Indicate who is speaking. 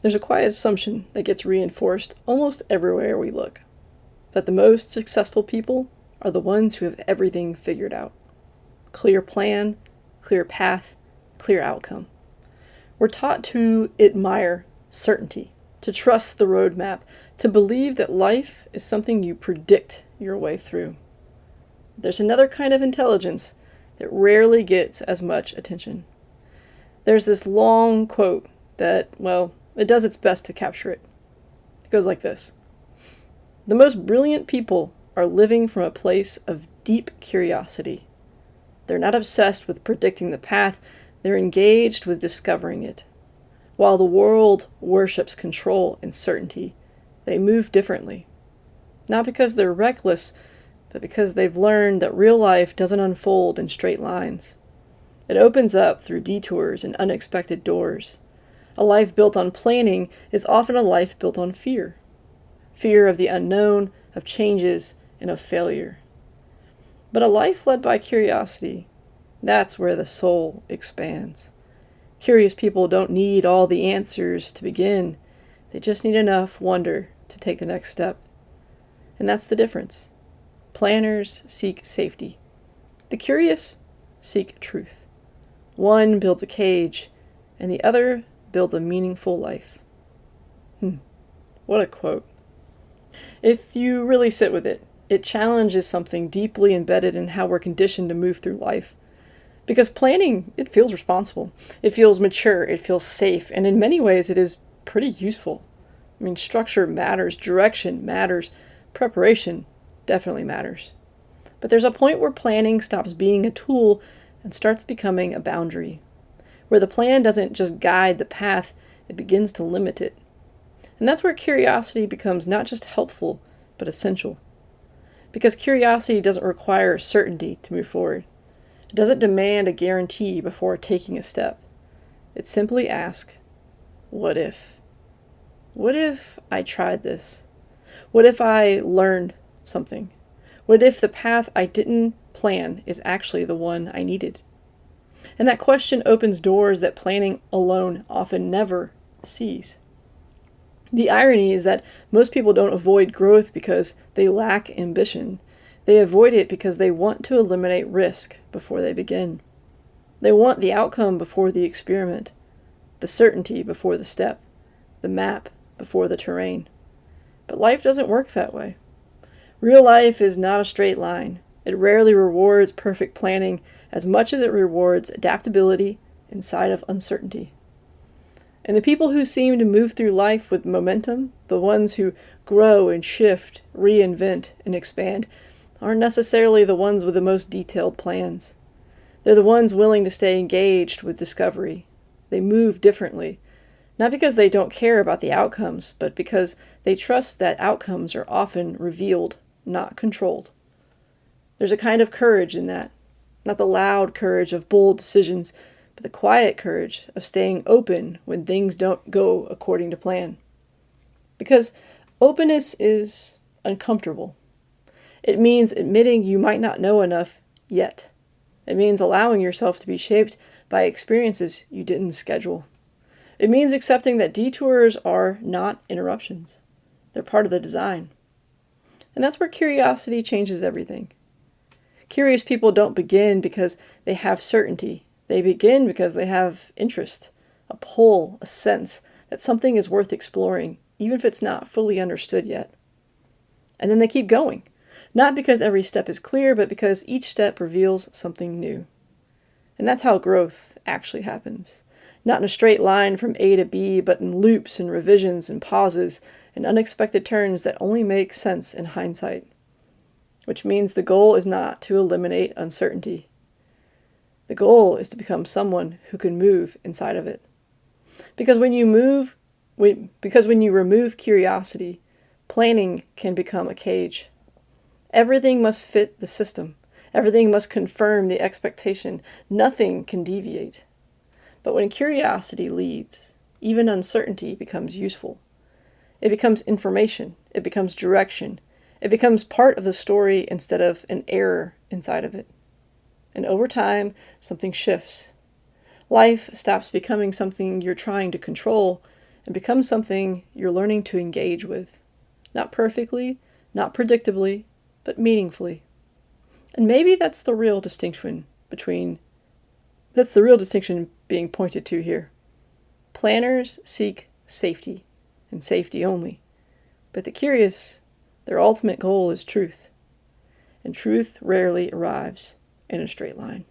Speaker 1: There's a quiet assumption that gets reinforced almost everywhere we look, that the most successful people are the ones who have everything figured out. Clear plan, clear path, clear outcome. We're taught to admire certainty, to trust the roadmap, to believe that life is something you predict your way through. There's another kind of intelligence that rarely gets as much attention. There's this long quote that, well, it does its best to capture it. It goes like this: "The most brilliant people are living from a place of deep curiosity. They're not obsessed with predicting the path, they're engaged with discovering it. While the world worships control and certainty, they move differently. Not because they're reckless, but because they've learned that real life doesn't unfold in straight lines. It opens up through detours and unexpected doors. A life built on planning is often a life built on fear. Fear of the unknown, of changes, and of failure. But a life led by curiosity, that's where the soul expands. Curious people don't need all the answers to begin. They just need enough wonder to take the next step. And that's the difference. Planners seek safety. The curious seek truth. One builds a cage, and the other builds a meaningful life." What a quote. If you really sit with it, it challenges something deeply embedded in how we're conditioned to move through life. Because planning, it feels responsible. It feels mature. It feels safe. And in many ways, it is pretty useful. I mean, structure matters. Direction matters. Preparation definitely matters. But there's a point where planning stops being a tool and starts becoming a boundary, where the plan doesn't just guide the path, it begins to limit it. And that's where curiosity becomes not just helpful, but essential. Because curiosity doesn't require certainty to move forward. It doesn't demand a guarantee before taking a step. It simply asks, what if? What if I tried this? What if I learned something? What if the path I didn't plan is actually the one I needed? And that question opens doors that planning alone often never sees. The irony is that most people don't avoid growth because they lack ambition. They avoid it because they want to eliminate risk before they begin. They want the outcome before the experiment, the certainty before the step, the map before the terrain. But life doesn't work that way. Real life is not a straight line. It rarely rewards perfect planning as much as it rewards adaptability inside of uncertainty. And the people who seem to move through life with momentum, the ones who grow and shift, reinvent, and expand, aren't necessarily the ones with the most detailed plans. They're the ones willing to stay engaged with discovery. They move differently, not because they don't care about the outcomes, but because they trust that outcomes are often revealed, not controlled. There's a kind of courage in that, not the loud courage of bold decisions, but the quiet courage of staying open when things don't go according to plan. Because openness is uncomfortable. It means admitting you might not know enough yet. It means allowing yourself to be shaped by experiences you didn't schedule. It means accepting that detours are not interruptions. They're part of the design. And that's where curiosity changes everything. Curious people don't begin because they have certainty. They begin because they have interest, a pull, a sense that something is worth exploring, even if it's not fully understood yet. And then they keep going, not because every step is clear, but because each step reveals something new. And that's how growth actually happens. Not in a straight line from A to B, but in loops and revisions and pauses and unexpected turns that only make sense in hindsight. Which means the goal is not to eliminate uncertainty. The goal is to become someone who can move inside of it. Because when you remove curiosity, planning can become a cage. Everything must fit the system. Everything must confirm the expectation. Nothing can deviate. But when curiosity leads, even uncertainty becomes useful. It becomes information. It becomes direction. It becomes part of the story instead of an error inside of it. And over time, something shifts. Life stops becoming something you're trying to control and become something you're learning to engage with. Not perfectly, not predictably, but meaningfully. And maybe that's the real distinction being pointed to here. Planners seek safety, and safety only. But the curious, their ultimate goal is truth. And truth rarely arrives in a straight line.